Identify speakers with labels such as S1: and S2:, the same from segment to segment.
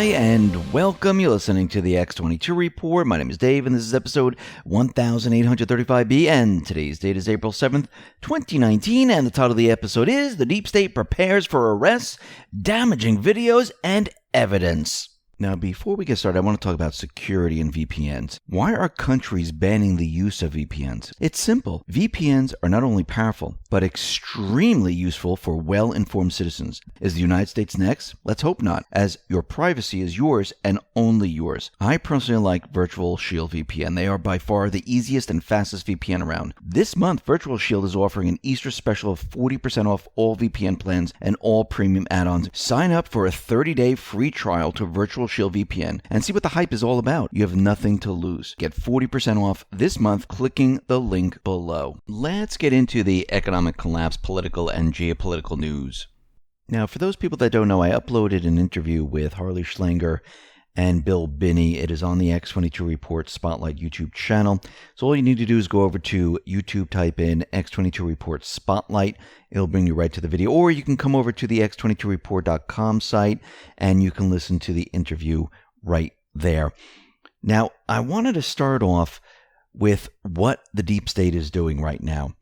S1: Hi, and welcome. You're listening to the X22 Report. My name is Dave, and this is episode 1835B, and today's date is April 7th, 2019, and the title of the episode is The Deep State Prepares for Arrests, Damaging Videos, and Evidence. Now, before we get started, I want to talk about security and VPNs. Why are countries banning the use of VPNs? It's simple. VPNs are not only powerful, but extremely useful for well-informed citizens. Is the United States next? Let's hope not, as your privacy is yours and only yours. I personally like Virtual Shield VPN. They are by far the easiest and fastest VPN around. This month, Virtual Shield is offering an Easter special of 40% off all VPN plans and all premium add-ons. Sign up for a 30-day free trial to Virtual Shield VPN and see what the hype is all about. You have nothing to lose. Get 40% off this month clicking the link below. Let's get into the economic collapse, political and geopolitical news. Now, for those people that don't know, I uploaded an interview with Harley Schlanger and Bill Binney. It is on the X22 Report Spotlight YouTube channel. So all you need to do is go over to YouTube, type in X22 Report Spotlight. It'll bring you right to the video. Or you can come over to the X22report.com site and you can listen to the interview right there. Now, I wanted to start off with what the deep state is doing right now.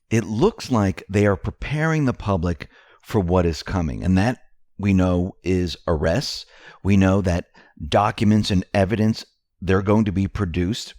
S1: It looks like they are preparing the public for what is coming. And that, we know, is arrests. We know that documents and evidence, they're going to be produced.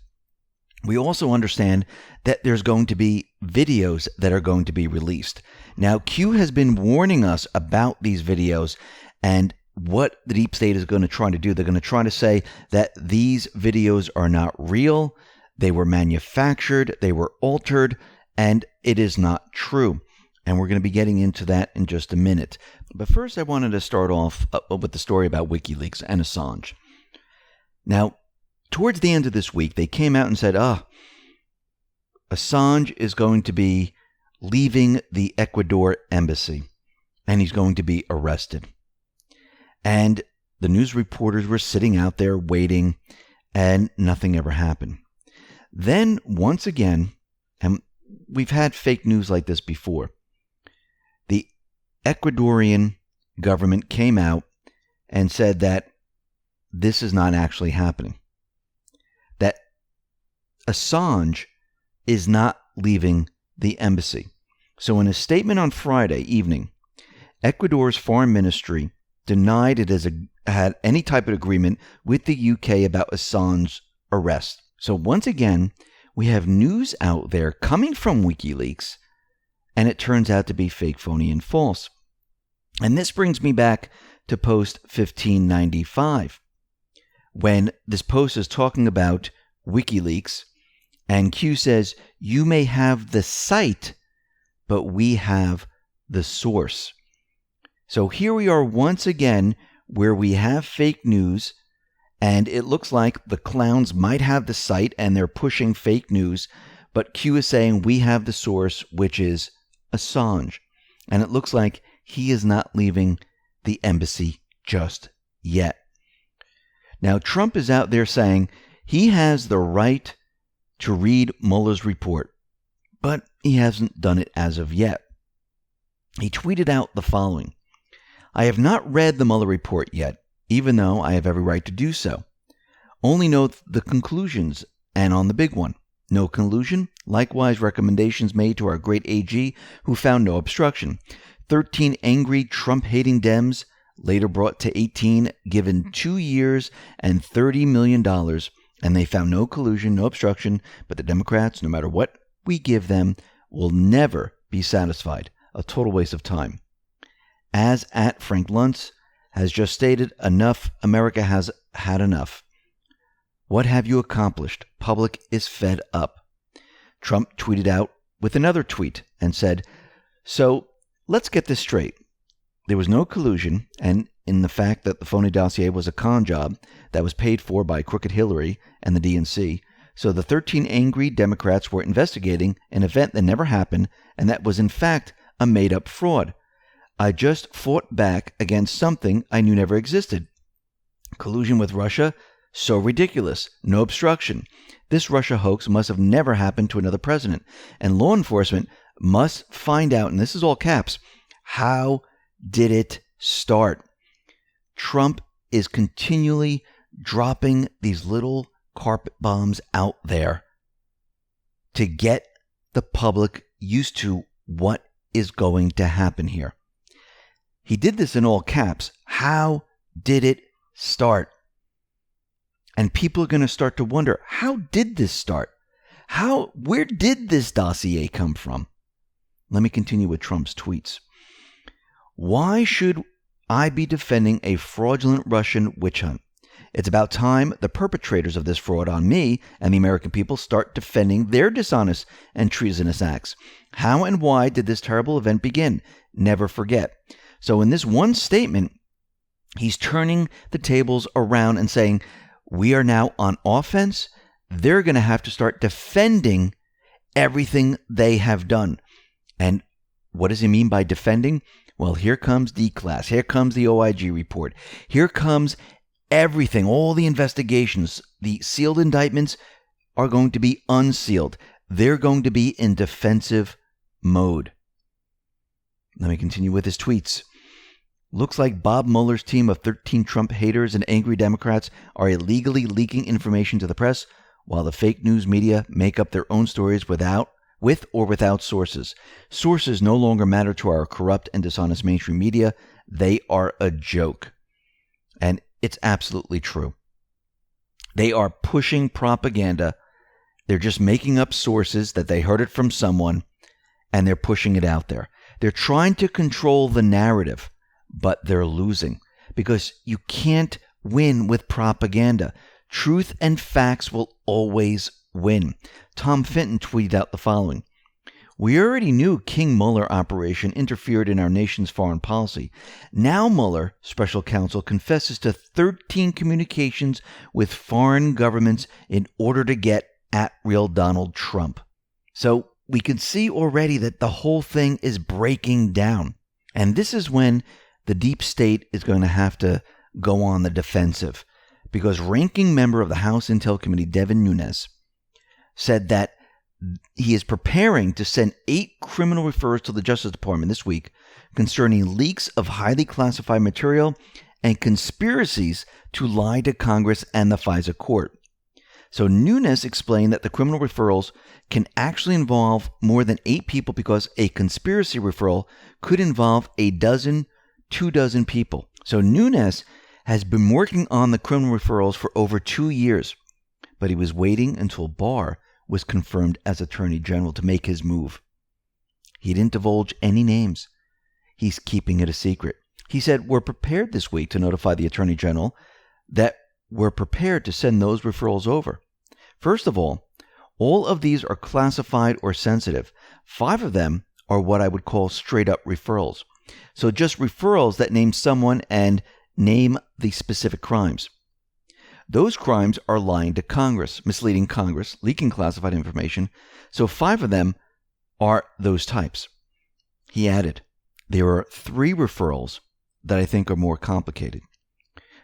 S1: We also understand that there's going to be videos that are going to be released. Now, Q has been warning us about these videos and what the deep state is going to try to do. They're going to try to say that these videos are not real, they were manufactured, they were altered, and it is not true. And we're going to be getting into that in just a minute. But first, I wanted to start off with the story about Wikileaks and Assange. Now, towards the end of this week, they came out and said, Assange is going to be leaving the Ecuador embassy, and he's going to be arrested. And the news reporters were sitting out there waiting, and nothing ever happened. Then, once again, and we've had fake news like this before, the Ecuadorian government came out and said that this is not actually happening. That Assange is not leaving the embassy. So in a statement on Friday evening, Ecuador's foreign ministry denied it had any type of agreement with the UK about Assange's arrest. So once again, we have news out there coming from WikiLeaks, and it turns out to be fake, phony, and false. And this brings me back to post 1595, when this post is talking about WikiLeaks, and Q says, you may have the site, but we have the source. So here we are once again, where we have fake news, and it looks like the clowns might have the site, and they're pushing fake news, but Q is saying we have the source, which is Assange. And it looks like he is not leaving the embassy just yet. Now, Trump is out there saying he has the right to read Mueller's report, but he hasn't done it as of yet. He tweeted out the following: I have not read the Mueller report yet, even though I have every right to do so. Only know the conclusions, and on the big one. No collusion. Likewise, recommendations made to our great AG, who found no obstruction. 13 angry Trump-hating Dems, later brought to 18, given 2 years and $30 million, and they found no collusion, no obstruction, but the Democrats, no matter what we give them, will never be satisfied. A total waste of time. As at Frank Luntz has just stated, enough. America has had enough. What have you accomplished? Public is fed up. Trump tweeted out with another tweet and said, so let's get this straight. There was no collusion, and in the fact that the phony dossier was a con job that was paid for by Crooked Hillary and the DNC, so the 13 angry Democrats were investigating an event that never happened, and that was in fact a made-up fraud. I just fought back against something I knew never existed. Collusion with Russia? So ridiculous. No obstruction. This Russia hoax must have never happened to another president, and law enforcement must find out, and this is all caps, how did it start? Trump is continually dropping these little carpet bombs out there to get the public used to what is going to happen here. He did this in all caps. How did it start? And people are going to start to wonder, how did this start? Where did this dossier come from? Let me continue with Trump's tweets. Why should I be defending a fraudulent Russian witch hunt? It's about time the perpetrators of this fraud on me and the American people start defending their dishonest and treasonous acts. How and why did this terrible event begin? Never forget. So in this one statement, he's turning the tables around and saying, we are now on offense. They're going to have to start defending everything they have done. And what does he mean by defending? Well, here comes D-Class. Here comes the OIG report. Here comes everything, all the investigations. The sealed indictments are going to be unsealed. They're going to be in defensive mode. Let me continue with his tweets. Looks like Bob Mueller's team of 13 Trump haters and angry Democrats are illegally leaking information to the press, while the fake news media make up their own stories with or without sources. Sources no longer matter to our corrupt and dishonest mainstream media. They are a joke. And it's absolutely true. They are pushing propaganda. They're just making up sources that they heard it from someone, and they're pushing it out there. They're trying to control the narrative, but they're losing because you can't win with propaganda. Truth and facts will always win. Tom Fenton tweeted out the following. We already knew King Mueller operation interfered in our nation's foreign policy. Now Mueller, special counsel, confesses to 13 communications with foreign governments in order to get at real Donald Trump. So we can see already that the whole thing is breaking down. And this is when the deep state is going to have to go on the defensive, because ranking member of the House Intel Committee, Devin Nunes, said that he is preparing to send 8 criminal referrals to the Justice Department this week concerning leaks of highly classified material and conspiracies to lie to Congress and the FISA court. So Nunes explained that the criminal referrals can actually involve more than 8 people because a conspiracy referral could involve 24 people. So Nunes has been working on the criminal referrals for over 2 years, but he was waiting until Barr was confirmed as Attorney General to make his move. He didn't divulge any names. He's keeping it a secret. He said, we're prepared this week to notify the Attorney General that we're prepared to send those referrals over. First of all of these are classified or sensitive. 5 of them are what I would call straight up referrals. So just referrals that name someone and name the specific crimes. Those crimes are lying to Congress, misleading Congress, leaking classified information. So 5 of them are those types. He added, there are 3 referrals that I think are more complicated.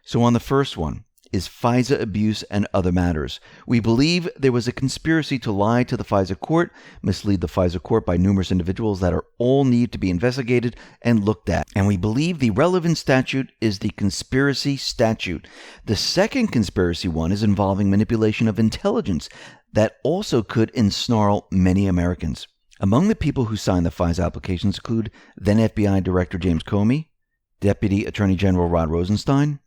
S1: So on the first one is FISA abuse and other matters. We believe there was a conspiracy to lie to the FISA court, mislead the FISA court by numerous individuals that are all need to be investigated and looked at. And we believe the relevant statute is the conspiracy statute. The second conspiracy one is involving manipulation of intelligence that also could ensnarl many Americans. Among the people who signed the FISA applications include then FBI Director James Comey, Deputy Attorney General Rod Rosenstein,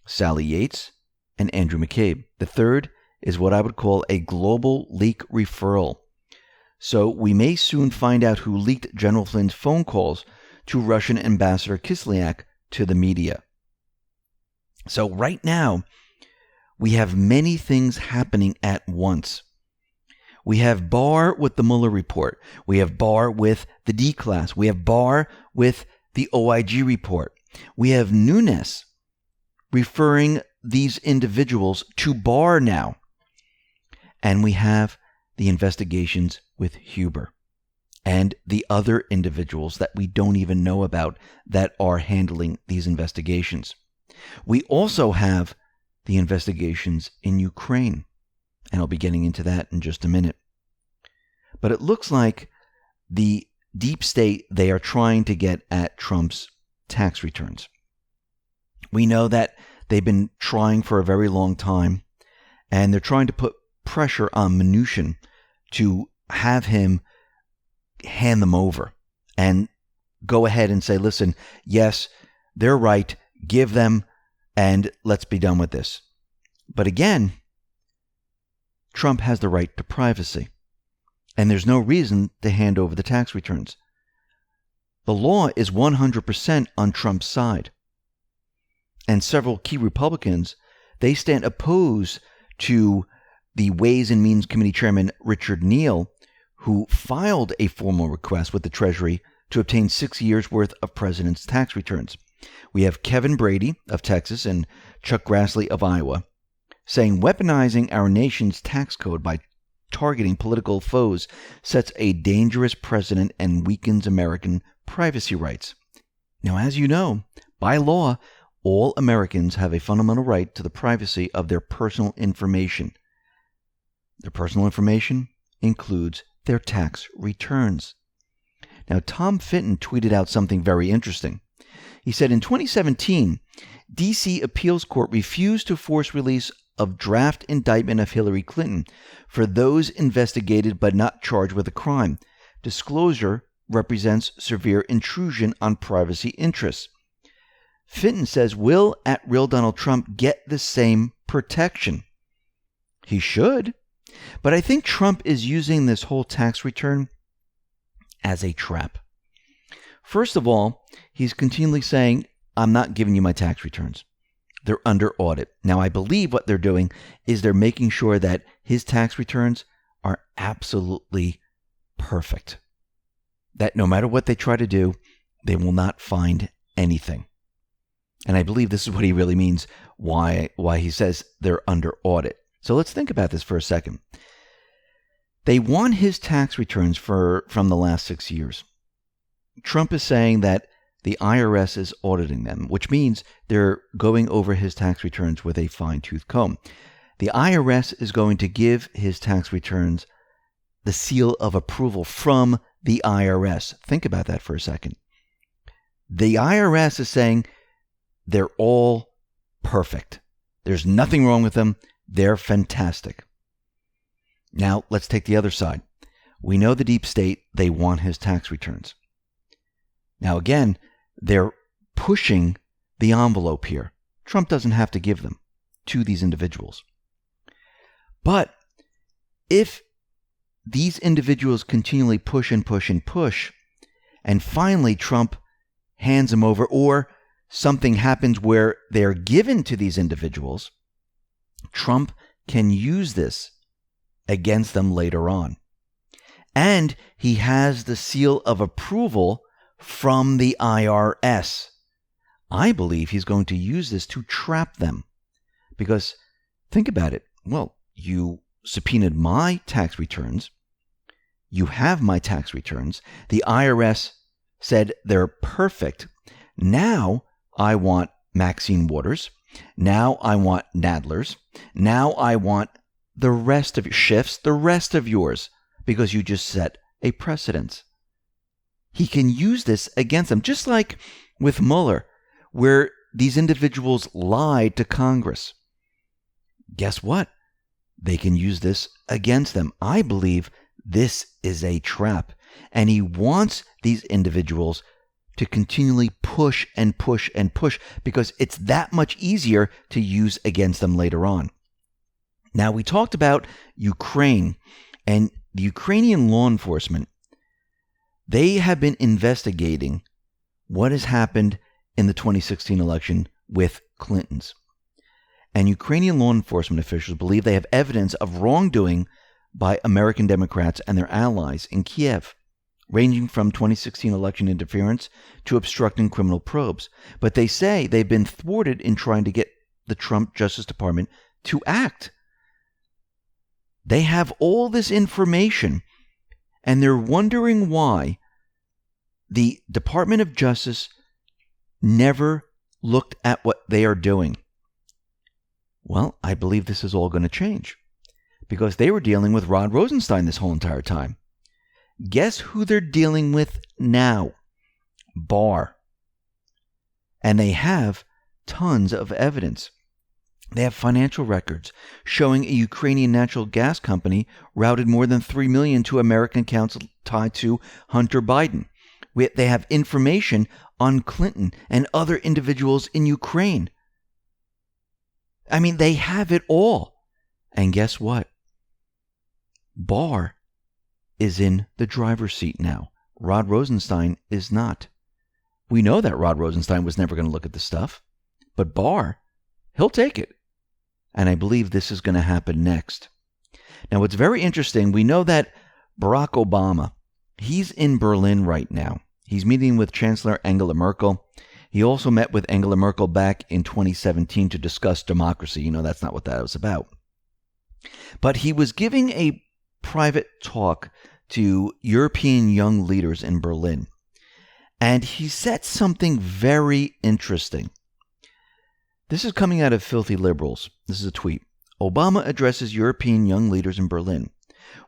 S1: Sally Yates, and Andrew McCabe. The third is what I would call a global leak referral. So we may soon find out who leaked General Flynn's phone calls to Russian Ambassador Kislyak to the media. So right now, we have many things happening at once. We have Barr with the Mueller report. We have Barr with the D-Class. We have Barr with the OIG report. We have Nunes referring these individuals to Barr now. And we have the investigations with Huber and the other individuals that we don't even know about that are handling these investigations. We also have the investigations in Ukraine, and I'll be getting into that in just a minute. But it looks like the deep state, they are trying to get at Trump's tax returns. We know that They've been trying for a very long time, and they're trying to put pressure on Mnuchin to have him hand them over and go ahead and say, listen, yes, they're right, give them, and let's be done with this. But again, Trump has the right to privacy, and there's no reason to hand over the tax returns. The law is 100% on Trump's side. And several key Republicans, they stand opposed to the Ways and Means Committee Chairman Richard Neal, who filed a formal request with the Treasury to obtain 6 years' worth of president's tax returns. We have Kevin Brady of Texas and Chuck Grassley of Iowa saying weaponizing our nation's tax code by targeting political foes sets a dangerous precedent and weakens American privacy rights. Now, as you know, by law, all Americans have a fundamental right to the privacy of their personal information. Their personal information includes their tax returns. Now, Tom Fitton tweeted out something very interesting. He said in 2017, D.C. Appeals Court refused to force release of draft indictment of Hillary Clinton for those investigated but not charged with a crime. Disclosure represents severe intrusion on privacy interests. Fitton says, will at real Donald Trump get the same protection? He should. But I think Trump is using this whole tax return as a trap. First of all, he's continually saying, I'm not giving you my tax returns. They're under audit. Now, I believe what they're doing is they're making sure that his tax returns are absolutely perfect. That no matter what they try to do, they will not find anything. And I believe this is what he really means, why he says they're under audit. So let's think about this for a second. They want his tax returns from the last 6 years. Trump is saying that the IRS is auditing them, which means they're going over his tax returns with a fine-tooth comb. The IRS is going to give his tax returns the seal of approval from the IRS. Think about that for a second. The IRS is saying they're all perfect. There's nothing wrong with them. They're fantastic. Now, let's take the other side. We know the deep state, they want his tax returns. Now, again, they're pushing the envelope here. Trump doesn't have to give them to these individuals. But if these individuals continually push and push and push, and finally Trump hands them over, or something happens where they're given to these individuals, Trump can use this against them later on. And he has the seal of approval from the IRS. I believe he's going to use this to trap them. Because think about it. Well, you subpoenaed my tax returns. You have my tax returns. The IRS said they're perfect. Now I want Maxine Waters. Now I want Nadler's. Now I want the rest of your shifts, the rest of yours, because you just set a precedent. He can use this against them, just like with Mueller, where these individuals lied to Congress. Guess what? They can use this against them. I believe this is a trap, and he wants these individuals to continually push and push and push because it's that much easier to use against them later on. Now, we talked about Ukraine, and the Ukrainian law enforcement, they have been investigating what has happened in the 2016 election with Clintons. And Ukrainian law enforcement officials believe they have evidence of wrongdoing by American Democrats and their allies in Kiev, ranging from 2016 election interference to obstructing criminal probes. But they say they've been thwarted in trying to get the Trump Justice Department to act. They have all this information, and they're wondering why the Department of Justice never looked at what they are doing. Well, I believe this is all going to change because they were dealing with Rod Rosenstein this whole entire time. Guess who they're dealing with now? Barr. And they have tons of evidence. They have financial records showing a Ukrainian natural gas company routed more than $3 million to American accounts tied to Hunter Biden. They have information on Clinton and other individuals in Ukraine. I mean, they have it all. And guess what? Barr is in the driver's seat now. Rod Rosenstein is not. We know that Rod Rosenstein was never going to look at the stuff, but Barr, he'll take it. And I believe this is going to happen next. Now, what's very interesting, we know that Barack Obama, he's in Berlin right now. He's meeting with Chancellor Angela Merkel. He also met with Angela Merkel back in 2017 to discuss democracy. You know, that's not what that was about. But he was giving a private talk to European young leaders in Berlin. And he said something very interesting. This is coming out of Filthy Liberals. This is a tweet. Obama addresses European young leaders in Berlin.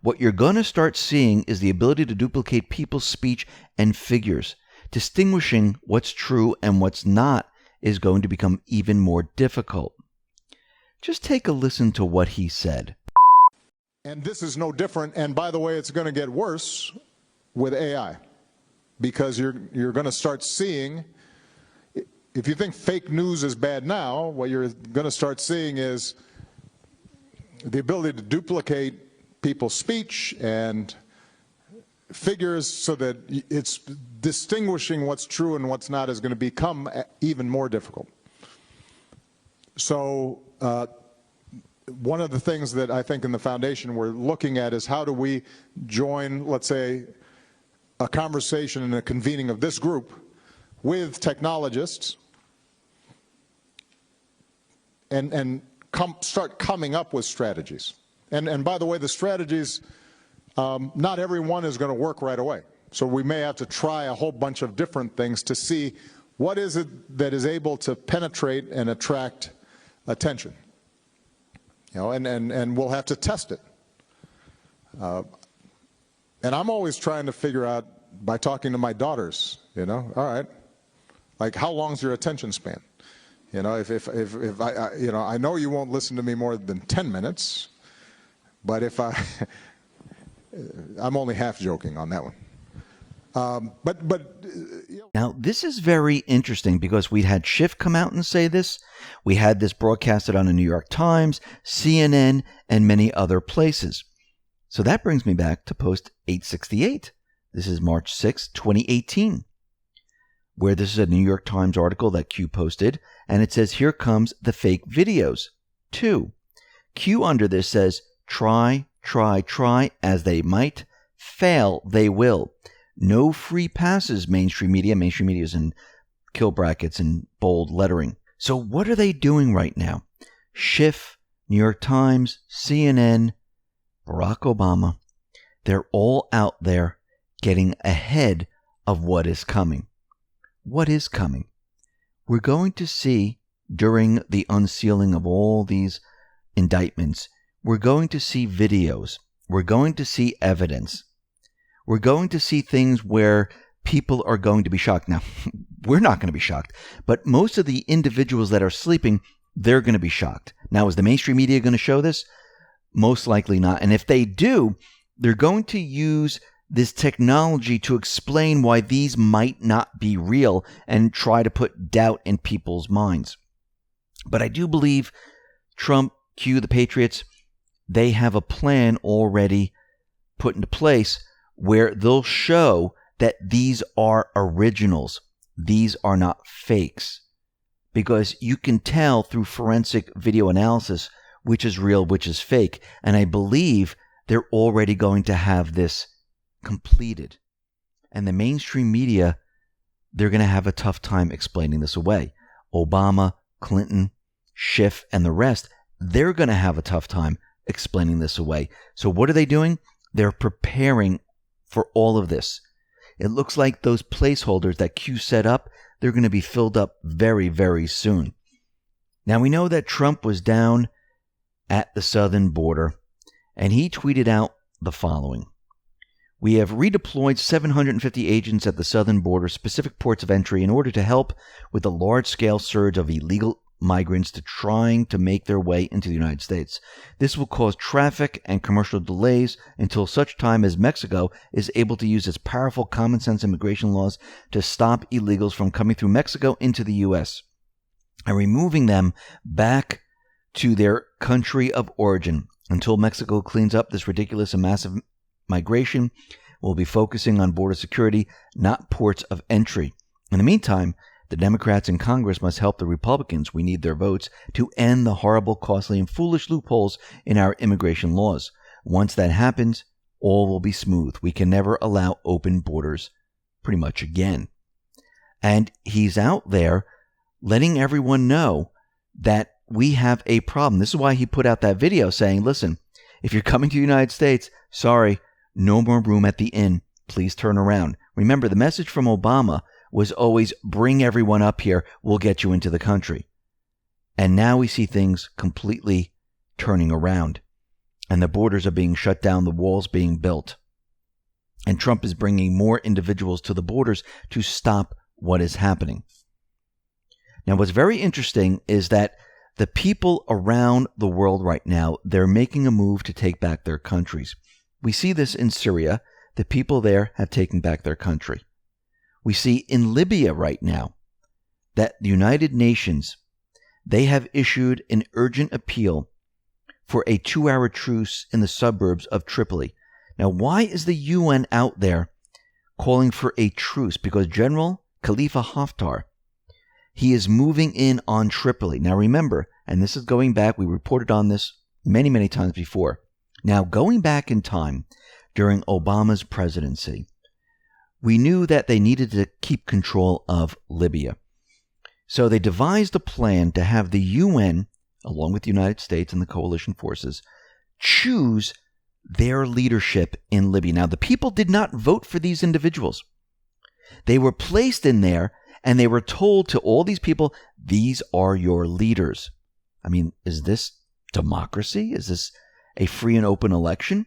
S1: What you're going to start seeing is the ability to duplicate people's speech and figures. Distinguishing what's true and what's not is going to become even more difficult. Just take a listen to what he said.
S2: And this is no different. And by the way, it's going to get worse with AI, because you're going to start seeing, if you think fake news is bad now, what you're going to start seeing is the ability to duplicate people's speech and figures so that it's distinguishing what's true and what's not is going to become even more difficult. So one of the things that I think in the foundation we're looking at is how do we join, let's say, a conversation and a convening of this group with technologists and start coming up with strategies. And by the way, the strategies, not everyone is going to work right away. So we may have to try a whole bunch of different things to see what is it that is able to penetrate and attract attention. You know, and we'll have to test it. And I'm always trying to figure out by talking to my daughters, you know, all right, like how long's your attention span? You know, if I you know, I know you won't listen to me more than 10 minutes, but if I'm only half joking on that one.
S1: Now, this is very interesting because we had Schiff come out and say this. We had this broadcasted on the New York Times, CNN, and many other places. So that brings me back to post 868. This is March 6, 2018, where this is a New York Times article that Q posted, and it says, here comes the fake videos. 2. Q under this says, try as they might, fail they will. No free passes, mainstream media. Mainstream media is in kill brackets and bold lettering. So what are they doing right now? Schiff, New York Times, CNN, Barack Obama, they're all out there getting ahead of what is coming. What is coming? We're going to see during the unsealing of all these indictments, we're going to see videos. We're going to see evidence. We're going to see things where people are going to be shocked. Now, we're not going to be shocked, but most of the individuals that are sleeping, they're going to be shocked. Now, is the mainstream media going to show this? Most likely not. And if they do, they're going to use this technology to explain why these might not be real and try to put doubt in people's minds. But I do believe Trump, Q, the Patriots, they have a plan already put into place where they'll show that these are originals. These are not fakes. Because you can tell through forensic video analysis which is real, which is fake. And I believe they're already going to have this completed. And the mainstream media, they're going to have a tough time explaining this away. Obama, Clinton, Schiff, and the rest, they're going to have a tough time explaining this away. So what are they doing? They're preparing for all of this. It looks like those placeholders that Q set up, they're going to be filled up very, very soon. Now, we know that Trump was down at the southern border, and he tweeted out the following. We have redeployed 750 agents at the southern border, specific ports of entry, in order to help with the large-scale surge of illegal migrants to trying to make their way into the United States. This will cause traffic and commercial delays until such time as Mexico is able to use its powerful common sense immigration laws to stop illegals from coming through Mexico into the U.S. and removing them back to their country of origin. Until Mexico cleans up this ridiculous and massive migration, we'll be focusing on border security, not ports of entry. In the meantime, the Democrats in Congress must help the Republicans, we need their votes, to end the horrible, costly, and foolish loopholes in our immigration laws. Once that happens, all will be smooth. We can never allow open borders pretty much again. And he's out there letting everyone know that we have a problem. This is why he put out that video saying, listen, if you're coming to the United States, sorry, no more room at the inn. Please turn around. Remember, the message from Obama was always bring everyone up here. We'll get you into the country. And now we see things completely turning around. And the borders are being shut down, the walls being built. And Trump is bringing more individuals to the borders to stop what is happening. Now, what's very interesting is that the people around the world right now, they're making a move to take back their countries. We see this in Syria. The people there have taken back their country. We see in Libya right now that the United Nations, they have issued an urgent appeal for a 2-hour truce in the suburbs of Tripoli. Now, why is the UN out there calling for a truce? Because General Khalifa Haftar, he is moving in on Tripoli. Now, remember, and this is going back, we reported on this many, many times before. Now, going back in time during Obama's presidency, we knew that they needed to keep control of Libya. So they devised a plan to have the UN, along with the United States and the coalition forces, choose their leadership in Libya. Now, the people did not vote for these individuals. They were placed in there, and they were told to all these people, these are your leaders. I mean, is this democracy? Is this a free and open election?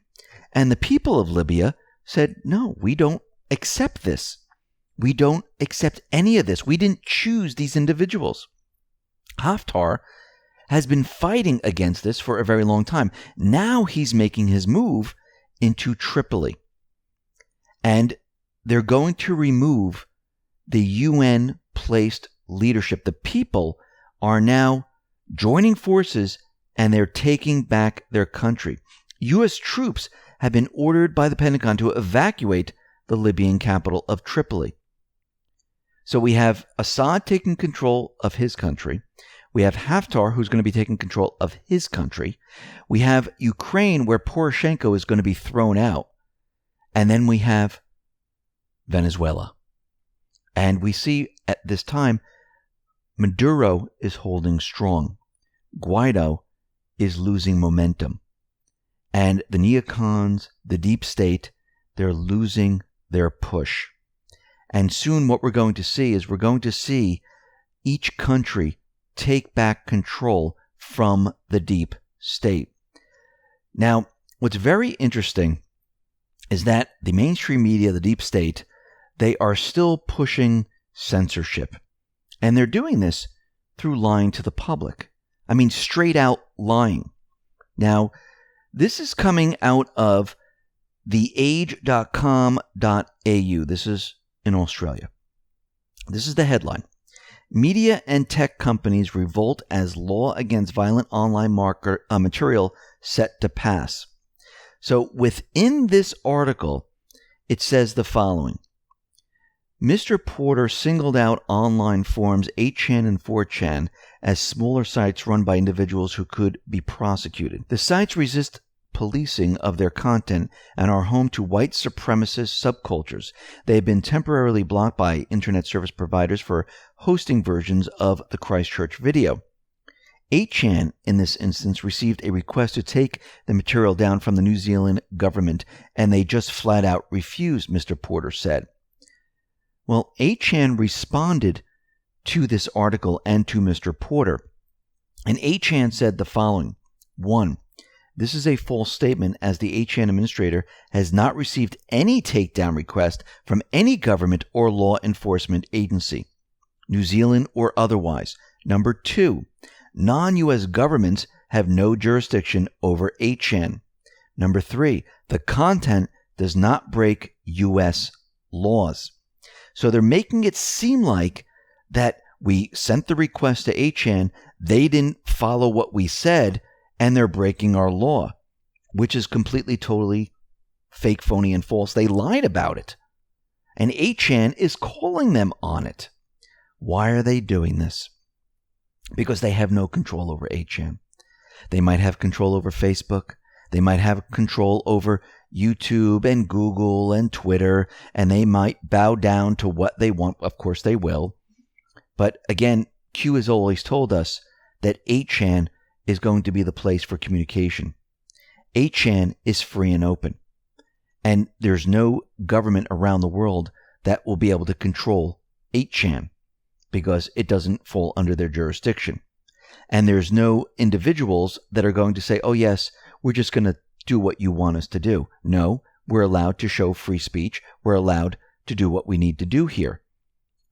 S1: And the people of Libya said, no, we don't accept this. We don't accept any of this. We didn't choose these individuals. Haftar has been fighting against this for a very long time. Now he's making his move into Tripoli. And they're going to remove the UN-placed leadership. The people are now joining forces and they're taking back their country. U.S. troops have been ordered by the Pentagon to evacuate the Libyan capital of Tripoli. So we have Assad taking control of his country. We have Haftar, who's going to be taking control of his country. We have Ukraine, where Poroshenko is going to be thrown out. And then we have Venezuela. And we see at this time, Maduro is holding strong. Guaido is losing momentum. And the neocons, the deep state, they're losing their push. And soon what we're going to see is we're going to see each country take back control from the deep state. Now, what's very interesting is that the mainstream media, the deep state, they are still pushing censorship. And they're doing this through lying to the public. I mean, straight out lying. Now, this is coming out of theage.com.au. This is in Australia. This is the headline. Media and tech companies revolt as law against violent online material set to pass. So within this article, it says the following. Mr. Porter singled out online forums 8chan and 4chan as smaller sites run by individuals who could be prosecuted. The sites resist policing of their content and are home to white supremacist subcultures. They have been temporarily blocked by internet service providers for hosting versions of the Christchurch video. 8chan, in this instance, received a request to take the material down from the New Zealand government, and they just flat out refused, Mr. Porter said. Well, 8chan responded to this article and to Mr. Porter. And 8chan said the following. 1. This is a false statement, as the 8chan administrator has not received any takedown request from any government or law enforcement agency, New Zealand or otherwise. Number 2, Non-U.S. governments have no jurisdiction over 8chan. Number 3, the content does not break U.S. laws. So they're making it seem like that we sent the request to 8chan, they didn't follow what we said, and they're breaking our law, which is completely, totally fake, phony, and false. They lied about it. And 8chan is calling them on it. Why are they doing this? Because they have no control over 8chan. They might have control over Facebook. They might have control over YouTube and Google and Twitter, and they might bow down to what they want. Of course they will. But again, Q has always told us that 8chan is going to be the place for communication. 8chan is free and open. And there's no government around the world that will be able to control 8chan because it doesn't fall under their jurisdiction. And there's no individuals that are going to say, oh yes, we're just going to do what you want us to do. No, we're allowed to show free speech. We're allowed to do what we need to do here.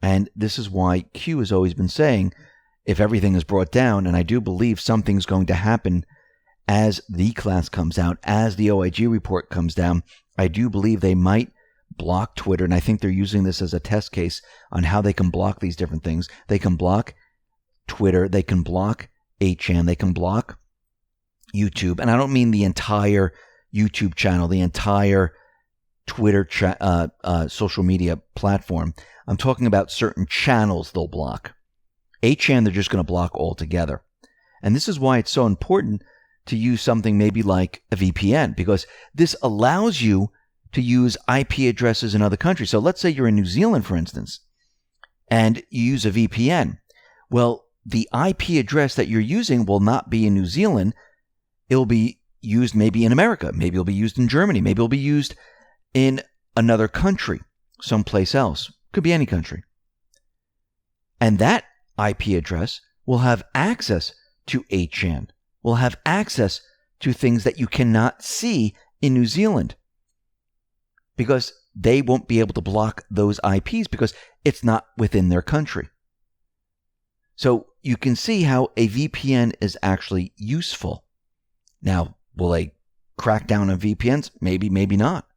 S1: And this is why Q has always been saying, if everything is brought down, and I do believe something's going to happen as the class comes out, as the OIG report comes down, I do believe they might block Twitter, and I think they're using this as a test case on how they can block these different things. They can block Twitter, they can block 8chan, they can block YouTube, and I don't mean the entire YouTube channel, the entire Twitter social media platform. I'm talking about certain channels they'll block. 8chan, they're just going to block altogether. And this is why it's so important to use something maybe like a VPN, because this allows you to use IP addresses in other countries. So let's say you're in New Zealand, for instance, and you use a VPN. Well, the IP address that you're using will not be in New Zealand. It'll be used maybe in America. Maybe it'll be used in Germany. Maybe it'll be used in another country, someplace else. Could be any country. And that IP address will have access to 8chan, will have access to things that you cannot see in New Zealand, because they won't be able to block those IPs because it's not within their country. So you can see how a VPN is actually useful. Now, will they crack down on VPNs? Maybe, maybe not.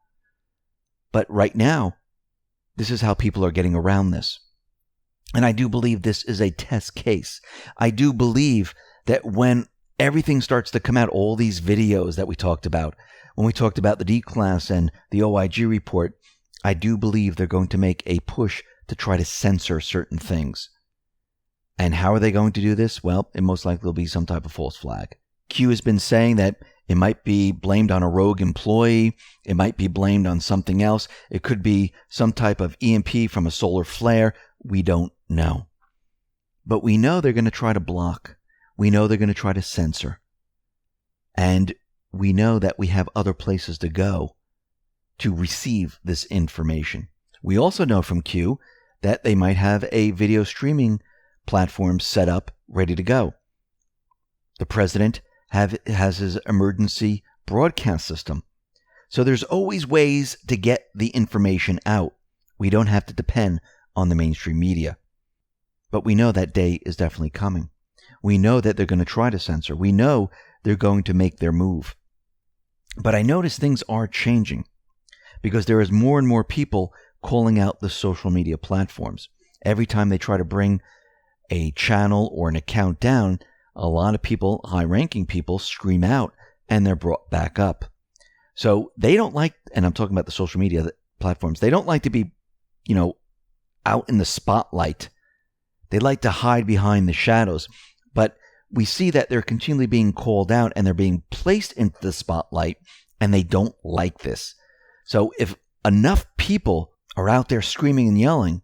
S1: But right now, this is how people are getting around this. And I do believe this is a test case. I do believe that when everything starts to come out, all these videos that we talked about, when we talked about the D class and the OIG report, I do believe they're going to make a push to try to censor certain things. And how are they going to do this? Well, it most likely will be some type of false flag. Q has been saying that it might be blamed on a rogue employee. It might be blamed on something else. It could be some type of EMP from a solar flare. We don't know. But we know they're going to try to block. We know they're going to try to censor. And we know that we have other places to go to receive this information. We also know from Q that they might have a video streaming platform set up, ready to go. The president has his emergency broadcast system. So there's always ways to get the information out. We don't have to depend on the mainstream media. But we know that day is definitely coming. We know that they're going to try to censor. We know they're going to make their move. But I notice things are changing because there is more and more people calling out the social media platforms. Every time they try to bring a channel or an account down, a lot of people, high-ranking people, scream out and they're brought back up. So they don't like, and I'm talking about the social media platforms, they don't like to be, out in the spotlight. They like to hide behind the shadows. But we see that they're continually being called out and they're being placed into the spotlight, and they don't like this. So if enough people are out there screaming and yelling,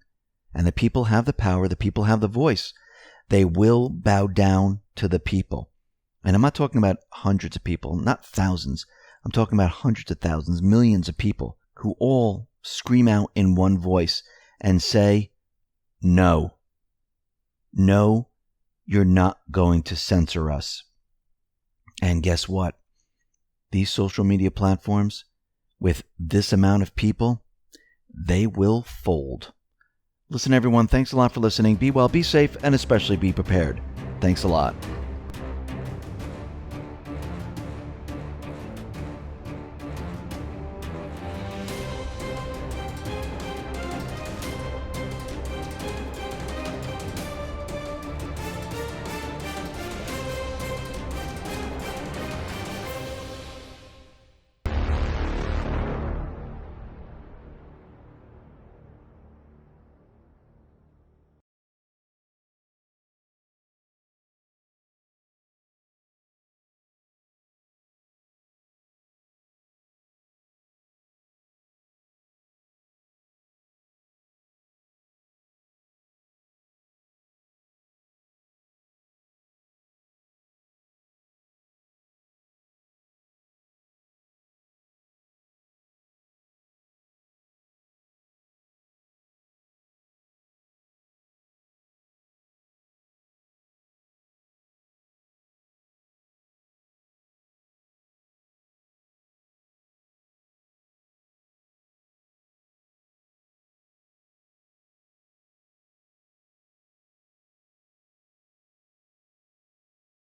S1: and the people have the power, the people have the voice, they will bow down to the people. And I'm not talking about hundreds of people, not thousands. I'm talking about hundreds of thousands, millions of people who all scream out in one voice and say, no. No, you're not going to censor us. And guess what? These social media platforms, with this amount of people, they will fold. Listen, everyone, thanks a lot for listening. Be well, be safe, and especially be prepared. Thanks a lot.